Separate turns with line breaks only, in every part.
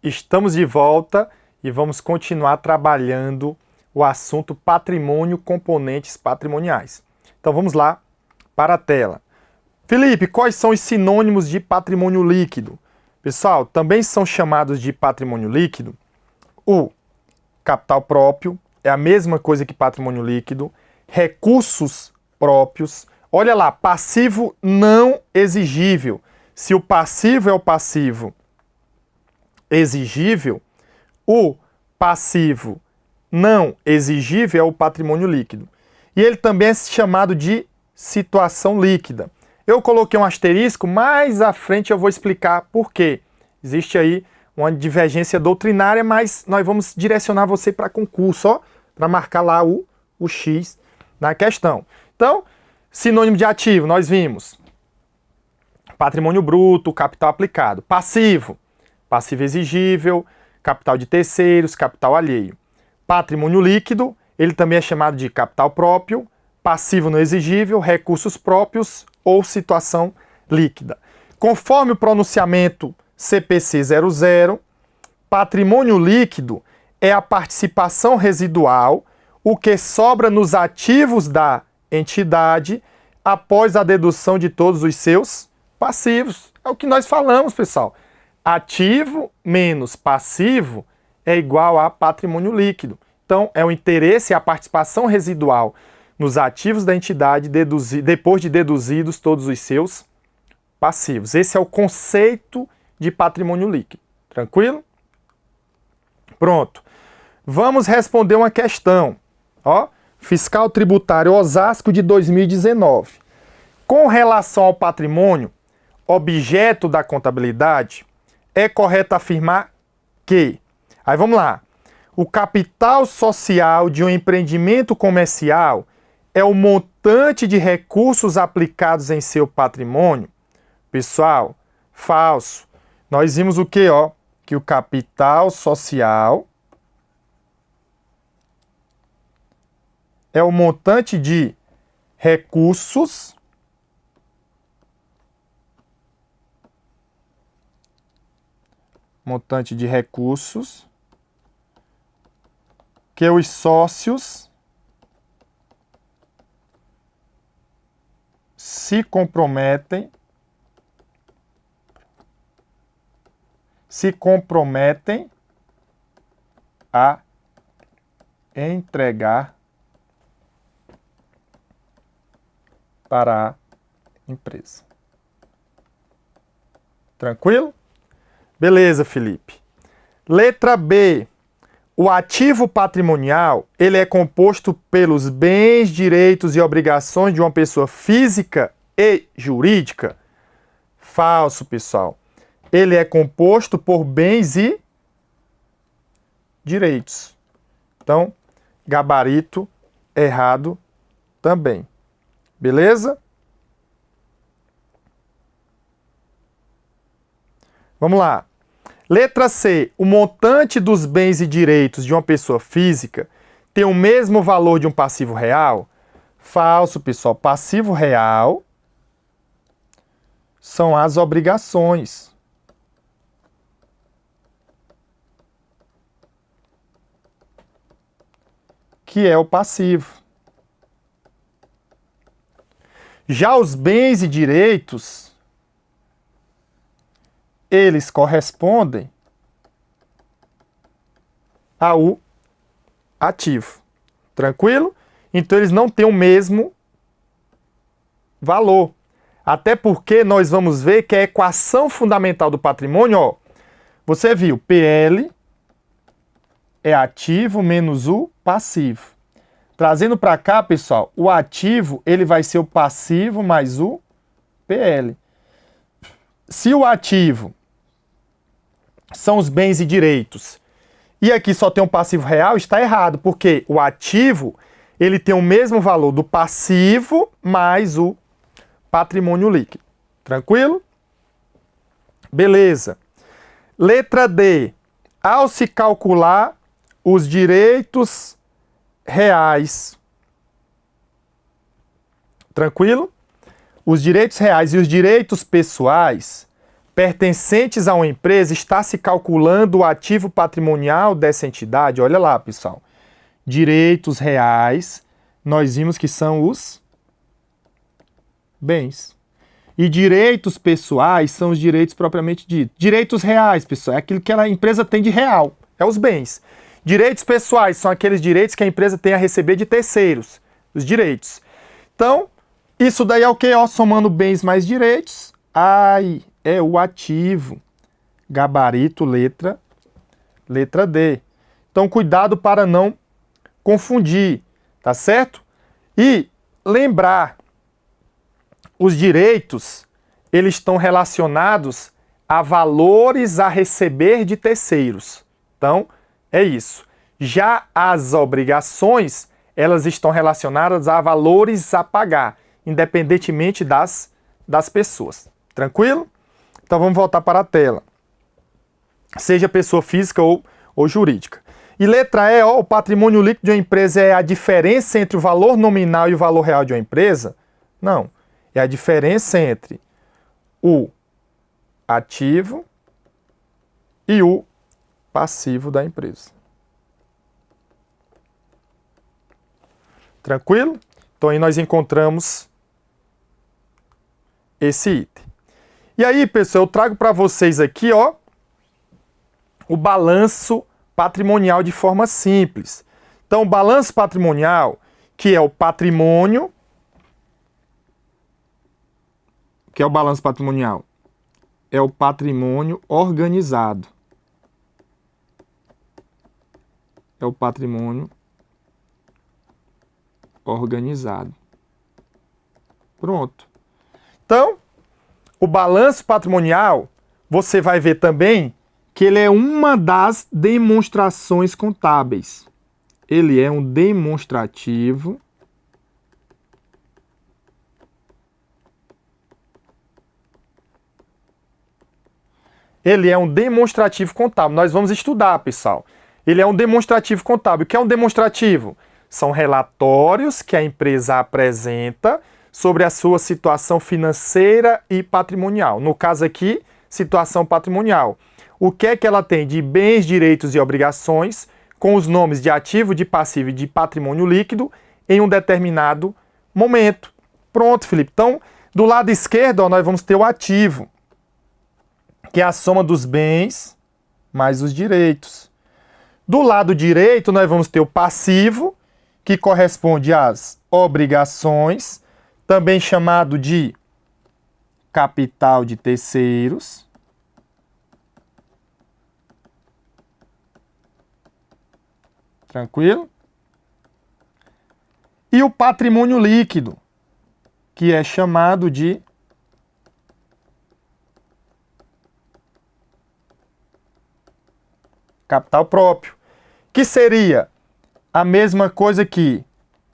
Estamos de volta e vamos continuar trabalhando o assunto patrimônio, componentes patrimoniais. Então vamos lá para a tela. Felipe, quais são os sinônimos de patrimônio líquido? Pessoal, também são chamados de patrimônio líquido o capital próprio, é a mesma coisa que patrimônio líquido, recursos próprios, olha lá, passivo não exigível. Se o passivo é o passivo exigível, o passivo não exigível é o patrimônio líquido. E ele também é chamado de situação líquida. Eu coloquei um asterisco, mais à frente eu vou explicar por quê. Existe aí uma divergência doutrinária, mas nós vamos direcionar você para concurso, ó, para marcar lá o X na questão. Então, sinônimo de ativo, nós vimos patrimônio bruto, capital aplicado. Passivo, passivo exigível, capital de terceiros, capital alheio. Patrimônio líquido, ele também é chamado de capital próprio, passivo não exigível, recursos próprios ou situação líquida. Conforme o pronunciamento CPC 00, patrimônio líquido é a participação residual, o que sobra nos ativos da entidade após a dedução de todos os seus passivos. É o que nós falamos, pessoal. Ativo menos passivo é igual a patrimônio líquido. Então, é o interesse e a participação residual nos ativos da entidade depois de deduzidos todos os seus passivos. Esse é o conceito de patrimônio líquido. Tranquilo? Pronto. Vamos responder uma questão. Ó, fiscal tributário Osasco de 2019. Com relação ao patrimônio, objeto da contabilidade, é correto afirmar que... Aí vamos lá. O capital social de um empreendimento comercial é o montante de recursos aplicados em seu patrimônio? Pessoal, falso. Nós vimos o quê, ó? Que o capital social é o montante de recursos que os sócios se comprometem a entregar para a empresa. Tranquilo? Beleza, Felipe. Letra B. O ativo patrimonial, ele é composto pelos bens, direitos e obrigações de uma pessoa física e jurídica? Falso, pessoal. Ele é composto por bens e direitos. Então, gabarito errado também. Beleza? Vamos lá. Letra C. O montante dos bens e direitos de uma pessoa física tem o mesmo valor de um passivo real? Falso, pessoal. Passivo real são as obrigações. Que é o passivo. Já os bens e direitos, eles correspondem ao ativo. Tranquilo? Então, eles não têm o mesmo valor. Até porque nós vamos ver que a equação fundamental do patrimônio, ó, você viu, PL é ativo menos o passivo. Trazendo para cá, pessoal, o ativo ele vai ser o passivo mais o PL. Se o ativo são os bens e direitos e aqui só tem um passivo real, está errado, porque o ativo ele tem o mesmo valor do passivo mais o patrimônio líquido. Tranquilo? Beleza. Letra D. Ao se calcular os direitos reais, tranquilo? Os direitos reais e os direitos pessoais, pertencentes a uma empresa, está se calculando o ativo patrimonial dessa entidade. Olha lá, pessoal. Direitos reais, nós vimos que são os bens. E direitos pessoais são os direitos propriamente ditos. Direitos reais, pessoal, é aquilo que a empresa tem de real, é os bens. Direitos pessoais são aqueles direitos que a empresa tem a receber de terceiros, os direitos. Então, isso daí é o que? Somando bens mais direitos, é o ativo. Gabarito, letra D. Então, cuidado para não confundir, tá certo? E lembrar, os direitos, eles estão relacionados a valores a receber de terceiros. Então, é isso. Já as obrigações, elas estão relacionadas a valores a pagar, independentemente das pessoas. Tranquilo? Então, vamos voltar para a tela. Seja pessoa física ou jurídica. E letra E, o patrimônio líquido de uma empresa é a diferença entre o valor nominal e o valor real de uma empresa? Não. É a diferença entre o ativo e o passivo da empresa. Tranquilo? Então aí nós encontramos esse item. E aí, pessoal, eu trago para vocês aqui, o balanço patrimonial de forma simples. Então, o balanço patrimonial, que é o patrimônio, que é o balanço patrimonial? É o patrimônio organizado. É o patrimônio organizado. Pronto. Então, o balanço patrimonial, você vai ver também que ele é uma das demonstrações contábeis. Ele é um demonstrativo contábil. Nós vamos estudar, pessoal. Ele é um demonstrativo contábil. O que é um demonstrativo? São relatórios que a empresa apresenta sobre a sua situação financeira e patrimonial. No caso aqui, situação patrimonial. O que é que ela tem de bens, direitos e obrigações com os nomes de ativo, de passivo e de patrimônio líquido em um determinado momento. Pronto, Felipe. Então, do lado esquerdo, nós vamos ter o ativo, que é a soma dos bens mais os direitos. Do lado direito, nós vamos ter o passivo, que corresponde às obrigações, também chamado de capital de terceiros. Tranquilo? E o patrimônio líquido, que é chamado de capital próprio, que seria a mesma coisa que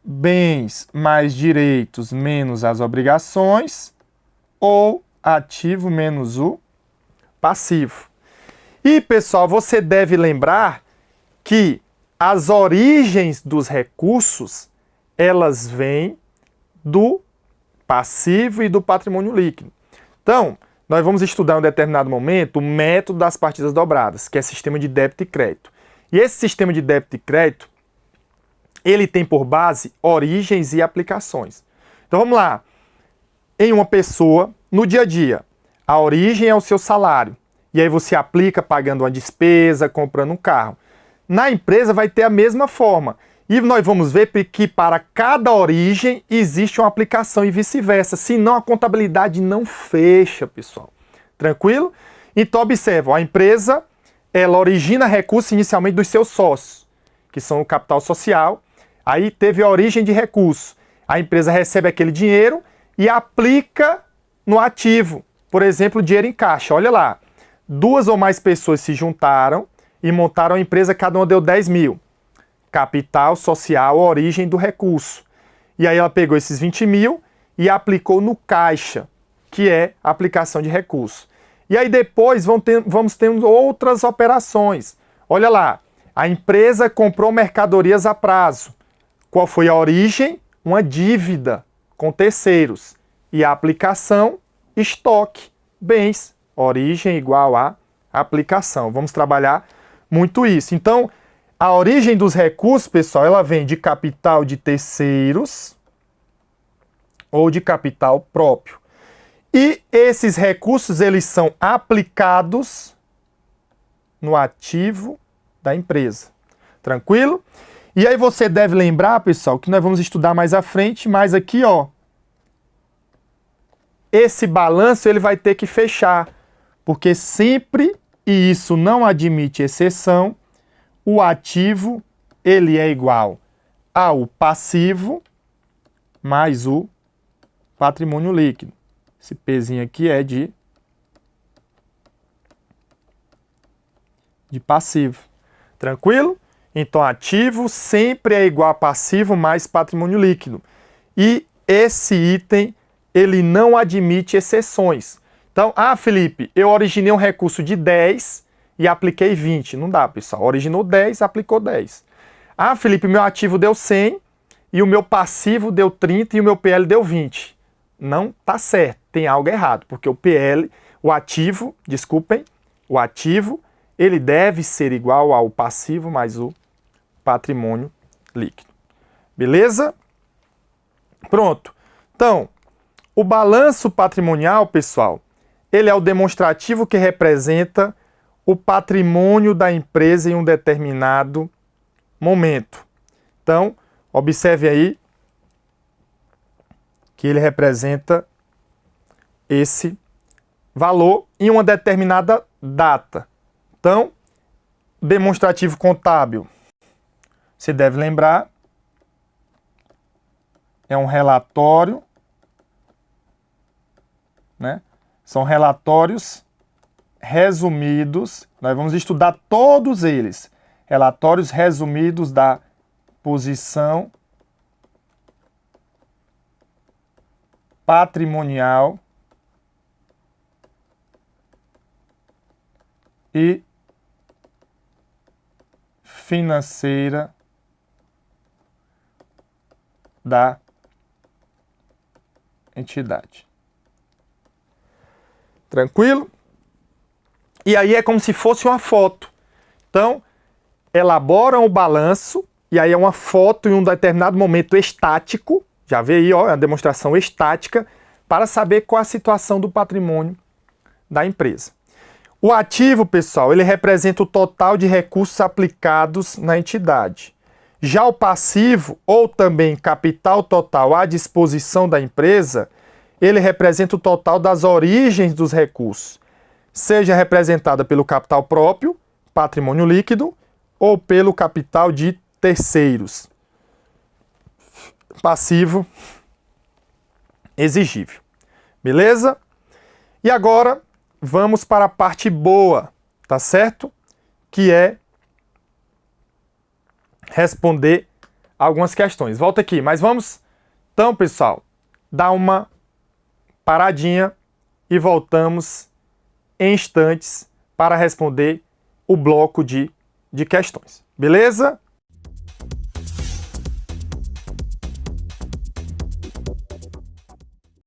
bens mais direitos menos as obrigações ou ativo menos o passivo. E, pessoal, você deve lembrar que as origens dos recursos, elas vêm do passivo e do patrimônio líquido. Então, nós vamos estudar em um determinado momento o método das partidas dobradas, que é sistema de débito e crédito. E esse sistema de débito e crédito, ele tem por base origens e aplicações. Então vamos lá. Em uma pessoa, no dia a dia, a origem é o seu salário. E aí você aplica pagando uma despesa, comprando um carro. Na empresa vai ter a mesma forma. E nós vamos ver que para cada origem existe uma aplicação e vice-versa. Senão a contabilidade não fecha, pessoal. Tranquilo? Então observa, a empresa, ela origina recursos inicialmente dos seus sócios, que são o capital social. Aí teve a origem de recurso. A empresa recebe aquele dinheiro e aplica no ativo. Por exemplo, dinheiro em caixa. Olha lá, 2 ou mais pessoas se juntaram e montaram a empresa, cada uma deu 10 mil. Capital social, origem do recurso. E aí ela pegou esses 20 mil e aplicou no caixa, que é a aplicação de recurso. E aí depois vamos ter outras operações. Olha lá, a empresa comprou mercadorias a prazo. Qual foi a origem? Uma dívida com terceiros. E a aplicação, estoque, bens Origem igual a aplicação. Vamos trabalhar muito isso. Então, a origem dos recursos, pessoal, ela vem de capital de terceiros ou de capital próprio. E esses recursos, eles são aplicados no ativo da empresa. Tranquilo? E aí você deve lembrar, pessoal, que nós vamos estudar mais à frente, mas aqui, ó, esse balanço ele vai ter que fechar, porque sempre, e isso não admite exceção, o ativo ele é igual ao passivo mais o patrimônio líquido. Esse pezinho aqui é de passivo. Tranquilo? Então, ativo sempre é igual a passivo mais patrimônio líquido. E esse item, ele não admite exceções. Então, Felipe, eu originei um recurso de 10 e apliquei 20. Não dá, pessoal. Originou 10, aplicou 10. Felipe, meu ativo deu 100 e o meu passivo deu 30 e o meu PL deu 20. Não tá certo, tem algo errado, porque o ativo, ele deve ser igual ao passivo mais o patrimônio líquido. Beleza? Pronto. Então, o balanço patrimonial, pessoal, ele é o demonstrativo que representa o patrimônio da empresa em um determinado momento. Então, observe aí que ele representa esse valor em uma determinada data. Então, demonstrativo contábil, você deve lembrar, é um relatório, né? São relatórios resumidos, nós vamos estudar todos eles. Relatórios resumidos da posição patrimonial e financeira da entidade. Tranquilo? E aí é como se fosse uma foto. Então, elaboram o balanço, e aí é uma foto em um determinado momento estático, já vê aí, ó, é uma demonstração estática, para saber qual a situação do patrimônio da empresa. O ativo, pessoal, ele representa o total de recursos aplicados na entidade. Já o passivo, ou também capital total à disposição da empresa, ele representa o total das origens dos recursos, seja representada pelo capital próprio, patrimônio líquido, ou pelo capital de terceiros, passivo exigível. Beleza? E agora vamos para a parte boa, tá certo? Que é responder algumas questões. Volta aqui, mas vamos, então, pessoal, dar uma paradinha e voltamos em instantes para responder o bloco de questões. Beleza?